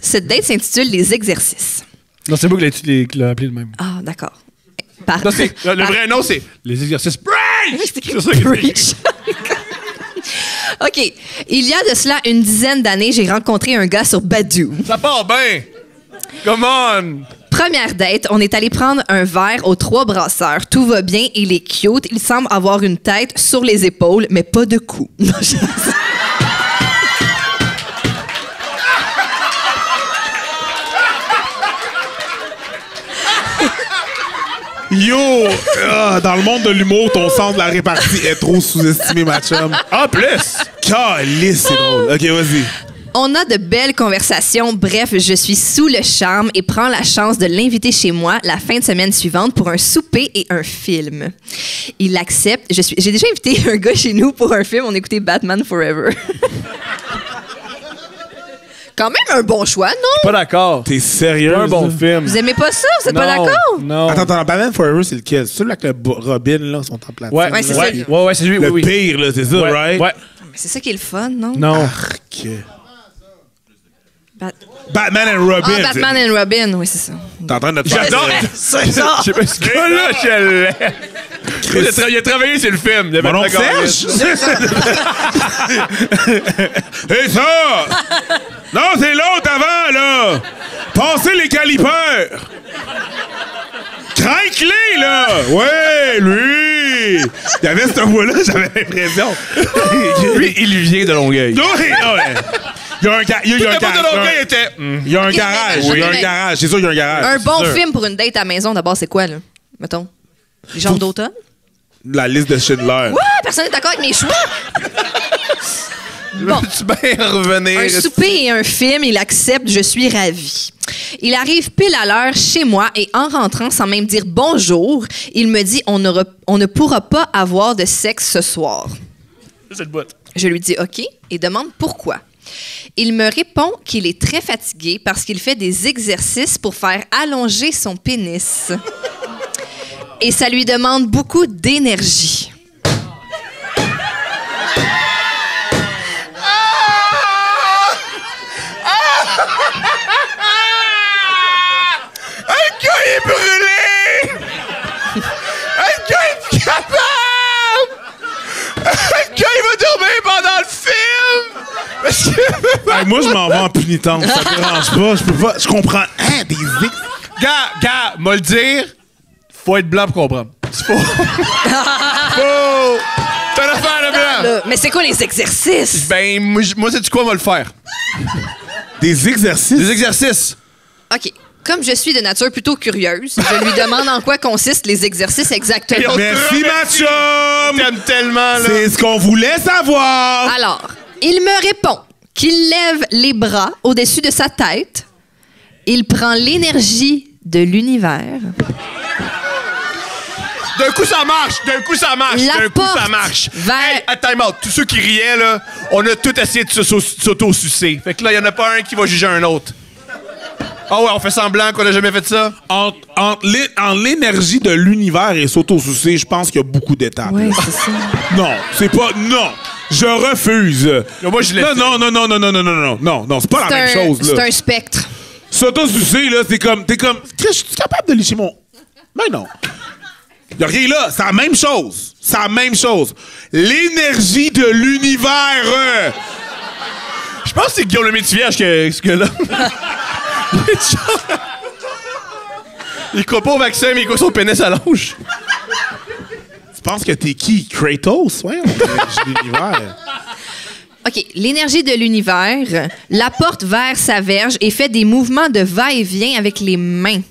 Cette date s'intitule Les exercices. Non, c'est moi qui l'ai appelé le même. Ah, d'accord. Non, le vrai nom, c'est les exercices Preach! C'est ça Preach. OK. Il y a de cela une dizaine d'années, j'ai rencontré un gars sur Badoo. Ça part bien! Come on! Première date, on est allé prendre un verre aux 3 brasseurs. Tout va bien, il est cute. Il semble avoir une tête sur les épaules, mais pas de cou. Yo! Dans le monde de l'humour, ton sens de la répartie est trop sous-estimé, ma chum. En plus! Calisse, c'est drôle. OK, vas-y. On a de belles conversations. Bref, je suis sous le charme et prends la chance de l'inviter chez moi la fin de semaine suivante pour un souper et un film. Il accepte. J'ai déjà invité un gars chez nous pour un film. On écoutait Batman Forever. Quand même un bon choix, non? Pas d'accord. T'es sérieux? Pas un bon film. Vous aimez pas ça? Vous êtes pas d'accord? Non. Attends, Batman Forever, c'est lequel? C'est celui avec le Robin, là, sont en platine. Ouais, c'est ça. Ouais, c'est lui. Le oui. pire, là, c'est ça, Ouais, right? Ouais. C'est ça qui est le fun, non? Non. Arc. Bat- Batman and Robin. Ah, Batman and Robin, oui, c'est ça. T'es en train de te faire... J'adore. C'est ça! Je sais pas ce gars-là, je l'ai. Il a travaillé sur le film. Il avait Mon oncle fait Serge? Et ça! Non, c'est l'autre avant, là! Passez les calipers! Crank-les, là! Ouais, lui! Il y avait cette voix-là, j'avais l'impression. Lui, il vient de Longueuil. Non, ouais. Il y a un garage. Tout le monde de Longueuil était... Il y a un garage. Il y a un garage. C'est sûr qu'il y a un garage. Un bon c'est sûr. film pour une date à la maison, d'abord, c'est quoi, là? Mettons. Les jambes d'automne? La liste de Schindler. Ouais, personne n'est d'accord avec mes choix. Bon. Tu bien revenir? Un souper et un film, il accepte, je suis ravie. Il arrive pile à l'heure chez moi et en rentrant, sans même dire bonjour, il me dit on ne pourra pas avoir de sexe ce soir. C'est le bout. Je lui dis OK et demande pourquoi. Il me répond qu'il est très fatigué parce qu'il fait des exercices pour faire allonger son pénis. Et ça lui demande beaucoup d'énergie. Un gars est brûlé! Un gars est plus capable! Un gars, il va dormir pendant le film! Parce que... Hey, moi, je m'en vais en pénitence. Ça me dérange pas. Je peux pas. Je comprends. Hein, des ex... Gars, m'a le dire, faut être blanc pour comprendre. Faut... T'as l'affaire, le blanc! Là, mais c'est quoi les exercices? Ben, moi sais-tu quoi, moi le faire? Des exercices? Des exercices. OK. Comme je suis de nature plutôt curieuse, je lui demande en quoi consistent les exercices exactement. Merci, ma chum! T'aimes tellement, là. C'est ce qu'on voulait savoir! Alors, il me répond qu'il lève les bras au-dessus de sa tête. Il prend l'énergie de l'univers. D'un coup, ça marche! D'un coup, ça marche! La D'un coup, ça porte marche! vers- Hey, time out. Tous ceux qui riaient, là, on a tous essayé de s'auto-sucer. Fait que là, il y en a pas un qui va juger un autre. Ah ouais, on fait semblant qu'on a jamais fait ça? En l'énergie de l'univers et s'auto-sucer, je pense qu'il y a beaucoup d'étapes. Oui, c'est ça. Non, c'est pas... Non! Je refuse! Moi, je l'ai fait. Non, c'est pas la même chose, là. C'est un spectre. S'auto-sucer, là, c'est comme... T'es comme... Je suis capable de licher mon... Mais non. Y'a rien là, c'est la même chose. C'est la même chose. L'énergie de l'univers. Je pense que c'est Guillaume le Métivierge ce gars-là. Il croit pas au vaccin, mais il croit que son pénis allonge. Tu penses que t'es qui? Kratos? Ouais, l'énergie de l'univers. OK. L'énergie de l'univers la porte vers sa verge et fait des mouvements de va-et-vient avec les mains.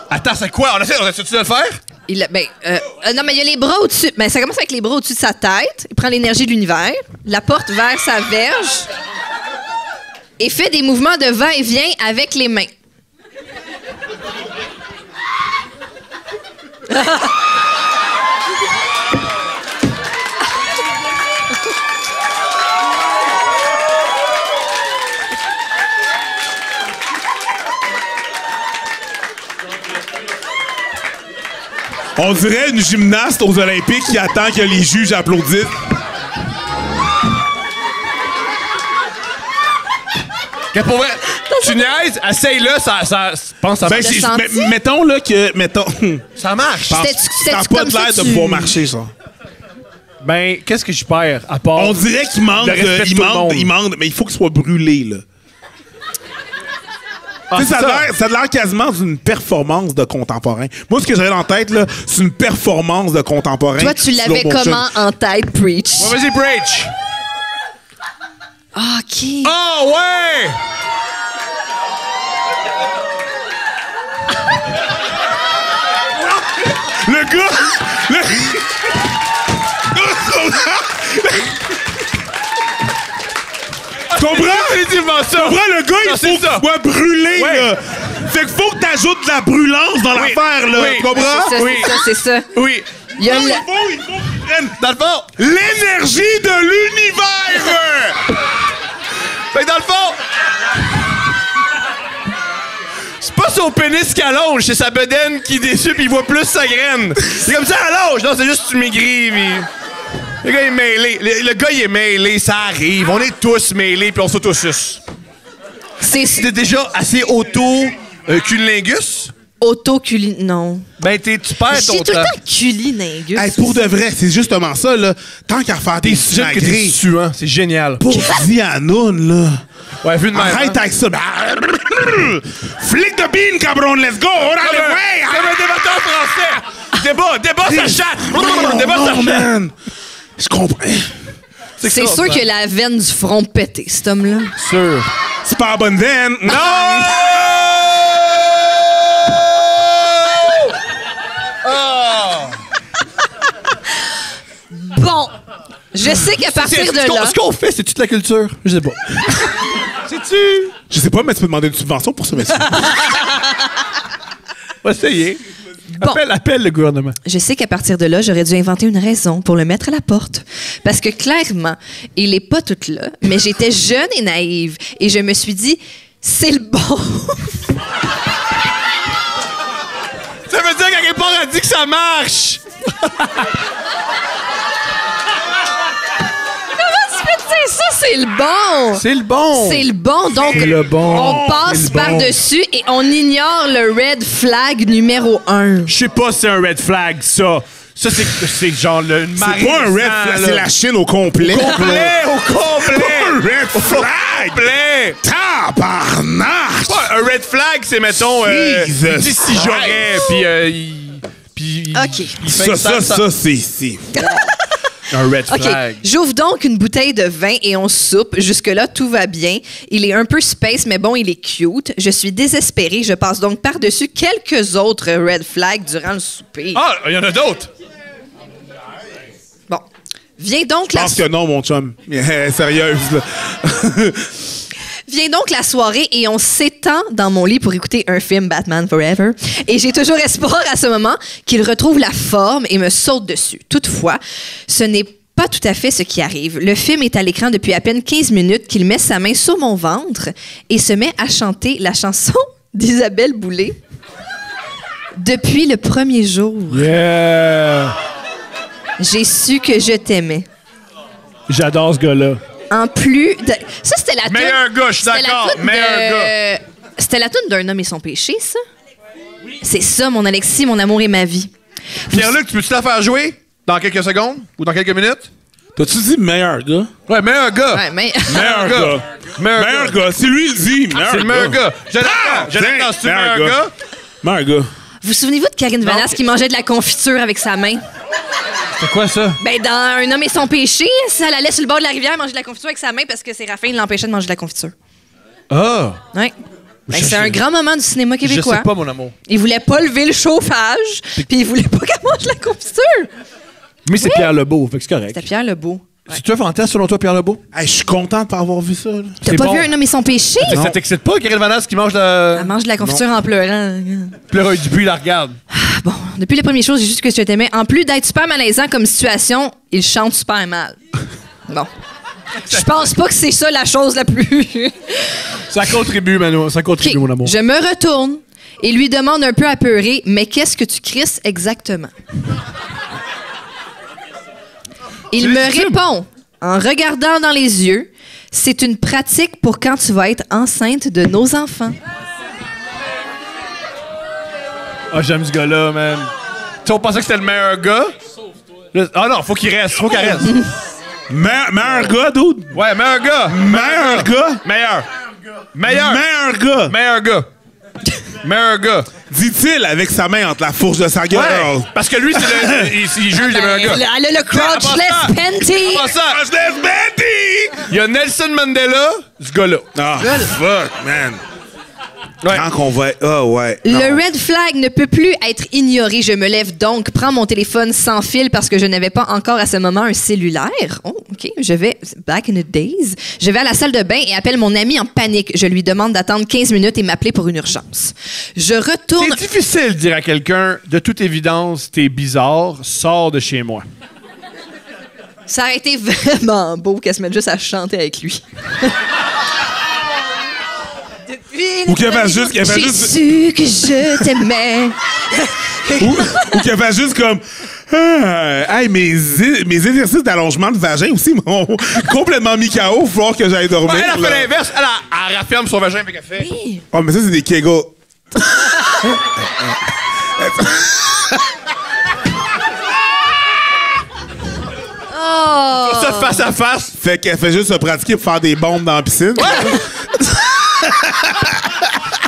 Attends, c'est quoi? On essaie-tu de le faire? Non, mais il y a les bras au-dessus. Mais ça commence avec les bras au-dessus de sa tête. Il prend l'énergie de l'univers, la porte vers sa verge et fait des mouvements de va-et-vient avec les mains. On dirait une gymnaste aux Olympiques qui attend que les juges applaudissent. Pour vrai, Tu niaises, essaye-le, ça pense ça Ben, marche. mettons là que. Mettons. Ça marche. Ça C'était-tu n'a pas comme de ça l'air de tu- pouvoir marcher, ça. Ben, qu'est-ce que je perds à part. On dirait qu'il manque. Le respect de Il tout le manque, monde. il manque, mais il faut qu'il soit brûlé, là. Ah, Tu sais, c'est ça a l'air quasiment d'une performance de contemporain. Moi, ce que j'avais en tête, là, c'est une performance de contemporain. Toi, tu l'avais slow motion. comment en tête, Preach? Ouais, vas-y, Preach. Ah, OK. Oh, ouais! Le gars! Tu comprends? Définitivement ça. Tu comprends? Le gars, Non, il c'est faut qu'il ça. soit brûlé, Ouais. là. Fait qu'il faut que t'ajoutes de la brûlance dans l'affaire, là. Oui. Tu comprends? C'est ça, Oui. c'est ça, c'est ça. Oui. Il y a Non, le- il faut qu'il prenne Dans le fond. l'énergie de l'univers! Fait que dans le fond. C'est pas son pénis qui allonge, c'est sa bedaine qui déçue pis il voit plus sa graine. C'est comme ça, allonge! Non, c'est juste que tu maigris, pis... Le gars, il est mêlé. Le gars, il est mêlé, ça arrive. On est tous mêlés, puis on s'autosuce. C'est T'es déjà assez auto-cunilingus? non. Ben, tu perds J'ai ton tout le temps. temps culiningus. Hey, pour de vrai, c'est justement ça, là. Tant qu'à faire des J'aime que t'es sinagrés, suant, c'est génial. pour Dianoun, là. Ouais, vu de même. Arrête hein? avec ça. Flic de bean, cabron, let's go! Orale, Comme ouais! un débatteur français. Débat sa chatte. Débat sa Non, chatte. man! Je comprends. C'est sûr qu'il a la veine du front pété, cet homme-là. Sûr. C'est pas la bonne veine. Non! Bon, je sais qu'à partir de là... Ce qu'on fait, c'est toute la culture. Je sais pas. C'est-tu? Je sais pas, mais tu peux demander une subvention pour ça, monsieur. On va essayer. Bon. Appelle le gouvernement. Je sais qu'à partir de là, j'aurais dû inventer une raison pour le mettre à la porte. Parce que clairement, il est pas tout là, mais j'étais jeune et naïve. Et je me suis dit, c'est le bon. Ça veut dire qu'à quelque part, elle dit que ça marche. Ça, c'est le bon. C'est le bon. C'est le bon. Donc, C'est le bon. on passe C'est le bon. par-dessus et on ignore le red flag numéro 1. Je sais pas si c'est un red flag, ça. Ça, c'est genre le C'est marée pas un de red sang, flag, là. c'est la Chine au complet. Complet, au complet. Un red flag! Complet. Tabarnak! Ouais, un red flag, c'est, mettons, Jesus il dit si j'aurais, puis OK. il fait Ça, c'est... un red OK. flag. J'ouvre donc une bouteille de vin et on soupe. Jusque-là, tout va bien. Il est un peu space, mais bon, il est cute. Je suis désespérée. Je passe donc par-dessus quelques autres red flags durant le souper. Ah, il y en a d'autres. Bon. Vient donc Je pense que non, mon chum. Sérieuse, là. Vient donc la soirée et on s'étend dans mon lit pour écouter un film Batman Forever. Et j'ai toujours espoir à ce moment qu'il retrouve la forme et me saute dessus. Toutefois, ce n'est pas tout à fait ce qui arrive. Le film est à l'écran depuis à peine 15 minutes qu'il met sa main sur mon ventre et se met à chanter la chanson d'Isabelle Boulay. Depuis le premier jour, Yeah. j'ai su que je t'aimais. J'adore ce gars-là. En plus de... Ça, c'était la toune... Meilleur gars, je suis c'était la d'accord. toune Meilleur de- gars. C'était la toune d'un homme et son péché, ça? C'est ça, mon Alexis, mon amour et ma vie. Pierre-Luc, tu peux-tu la faire jouer dans quelques secondes ou dans quelques minutes? T'as-tu dit meilleur gars? Ouais, meilleur gars. Ouais, mais... Meilleur gars. Meilleur gars. C'est lui, il dit. C'est le meilleur gars. Jonathan, c'est le meilleur gars. Meilleur gars. Vous souvenez-vous de Karine Vanasse qui mangeait de la confiture avec sa main? C'est quoi ça? Ben, dans Un homme et son péché, ça allait sur le bord de la rivière manger de la confiture avec sa main parce que Séraphin l'empêchait de manger de la confiture. Ah! Ouais. Ben, Je c'est sais. un grand moment du cinéma Je québécois. sais pas, mon amour. Il voulait pas lever le chauffage, puis il voulait pas qu'elle mange de la confiture. Mais c'est Pierre Lebeau, fait que c'est correct. C'était Pierre Lebeau. C'est-tu un fantasme selon toi, Pierre Lebeau? Hey, je suis content de pas avoir vu ça. Là. T'as C'est pas bon. vu Un homme et son péché? Ça t'excite pas, Karine Vanasse qui mange Elle de... mange de la confiture en pleurant. Pleureuil du but, il la regarde. Bon, depuis les premières choses, j'ai juste que je t'aimais. En plus d'être super malaisant comme situation, il chante super mal. Bon. Je pense pas que c'est ça la chose la plus... Ça contribue, Mano. Ça contribue, OK. mon amour. Je me retourne et lui demande un peu apeuré, mais qu'est-ce que tu crisses exactement? Il me répond, en regardant dans les yeux, C'est une pratique pour quand tu vas être enceinte de nos enfants. Ah, j'aime ce gars-là, man. Tu sais, on pensait que c'était le meilleur gars. Ah non, faut qu'il reste, faut qu'il reste. Meilleur gars, dude? Ouais, meilleur gars. Meilleur gars? Meilleur. Meilleur. Meilleur gars. Meilleur gars. Meilleur gars. Dit-il avec sa main entre la fourche de sa gueule. Ouais, parce que lui, il juge les meilleurs gars. Elle a le crotchless panty. Pas ça. Crotchless panty! Il y a Nelson Mandela, ce gars-là. Ah, fuck, man. Ouais. Quand qu'on va... Ah, ouais. Non. Le red flag ne peut plus être ignoré. Je me lève donc, prends mon téléphone sans fil parce que je n'avais pas encore à ce moment un cellulaire. Oh, OK. Je vais, back in the days, je vais à la salle de bain et appelle mon ami en panique. Je lui demande d'attendre 15 minutes et m'appeler pour une urgence. Je retourne... C'est difficile de dire à quelqu'un, de toute évidence, t'es bizarre, sors de chez moi. Ça aurait été vraiment beau qu'elle se mette juste à chanter avec lui. Ou qu'elle fasse juste... J'ai su que je t'aimais. Ou qu'elle fasse juste comme... Hey, mes exercices d'allongement de vagin aussi m'ont complètement mis KO. Il va falloir que j'aille dormir. Ouais, elle a fait l'inverse. Elle rafferme son vagin avec café. Oui. Oh, mais ça, c'est des kegels. Oh. Ça face à face. Fait qu'elle fait juste se pratiquer pour faire des bombes dans la piscine.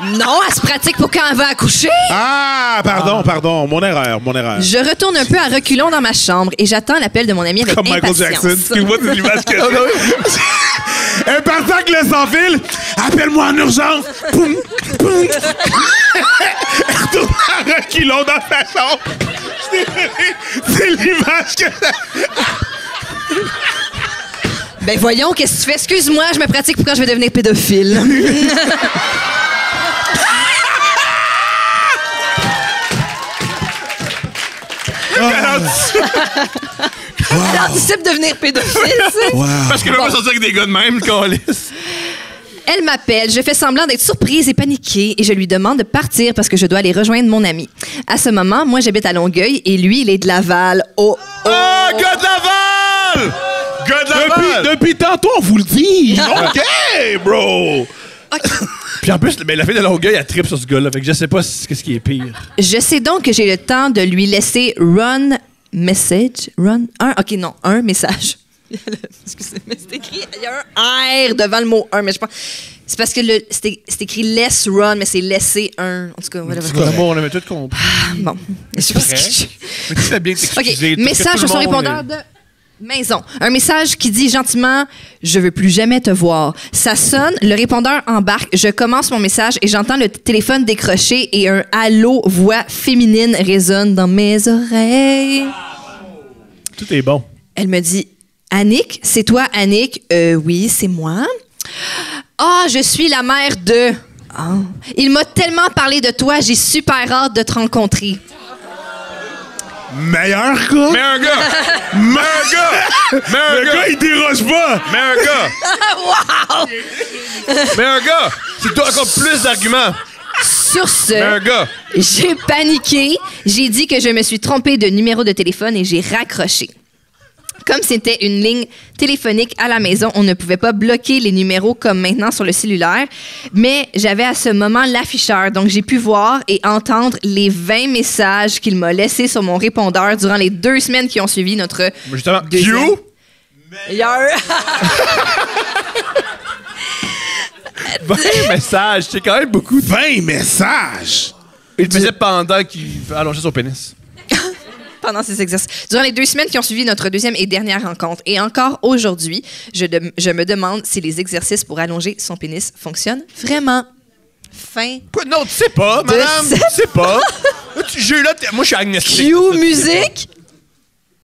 Non, elle se pratique pour quand elle va accoucher. Ah, pardon. Mon erreur. Je retourne un peu à reculons dans ma chambre et j'attends l'appel de mon ami avec Comme Michael impatience. Jackson. Excuse-moi, c'est l'image que j'ai. Un partant que le sans-fil, appelle-moi en urgence. Poum, poum. Elle retourne à reculons dans sa chambre. Je suis désolé, c'est l'image que j'ai. Ben voyons, qu'est-ce que tu fais? Excuse-moi, je me pratique pour quand je vais devenir pédophile. Elle anticipe devenir pédophile, ça. Parce qu'elle veut pas sortir avec des gars de même, câlisse. Elle m'appelle, je fais semblant d'être surprise et paniquée et je lui demande de partir parce que je dois aller rejoindre mon ami. À ce moment, moi j'habite à Longueuil et lui il est de Laval. Oh, Ah, gars de Laval! Gars de Laval! Depuis tantôt, on vous le dit. OK, bro. Puis en plus, ben, la fille de Longueuil, elle tripe sur ce gars-là. Fait que je sais pas qu'est-ce qui est pire. Je sais donc que j'ai le temps de lui laisser un message. Excusez, mais c'est écrit, il y a un R devant le mot un, mais je pense. C'est parce que c'est écrit less run, mais c'est laisser un. En tout cas, whatever. C'est bon, on avait tout compris. Bon. Je sais pas ce que Mais tu fais bien t'excuser. OK, message sur son répondeur de maison. Un message qui dit gentiment « Je veux plus jamais te voir ». Ça sonne, le répondeur embarque, je commence mon message et j'entends le téléphone décrocher et un « Allô » voix féminine résonne dans mes oreilles. Tout est bon. Elle me dit « Annick, c'est toi Annick? Oui, c'est moi. Ah, je suis la mère de... Oh. Il m'a tellement parlé de toi, j'ai super hâte de te rencontrer. » Meilleur gars. Meilleur gars! Meilleur gars! Meilleur Le gars! gars, il déroge pas. Meilleur gars! Wow! Meilleur gars! C'est toi encore plus d'arguments. Sur ce, Meilleur gars! j'ai paniqué. J'ai dit que je me suis trompée de numéro de téléphone et j'ai raccroché. Comme c'était une ligne téléphonique à la maison, on ne pouvait pas bloquer les numéros comme maintenant sur le cellulaire, mais j'avais à ce moment l'afficheur, donc j'ai pu voir et entendre les 20 messages qu'il m'a laissés sur mon répondeur durant les 2 semaines qui ont suivi notre Justement, deuxième... Q? Meilleur. 20 messages, c'est quand même beaucoup. 20 messages. Il te faisait pendant qu'il allongeait son pénis. Pendant ces exercices. Durant les 2 semaines qui ont suivi notre deuxième et dernière rencontre. Et encore aujourd'hui, je me demande si les exercices pour allonger son pénis fonctionnent vraiment. Fin. Quoi? Non, tu sais pas, madame. Tu sais pas. Moi, je suis agnostique. Cue musique.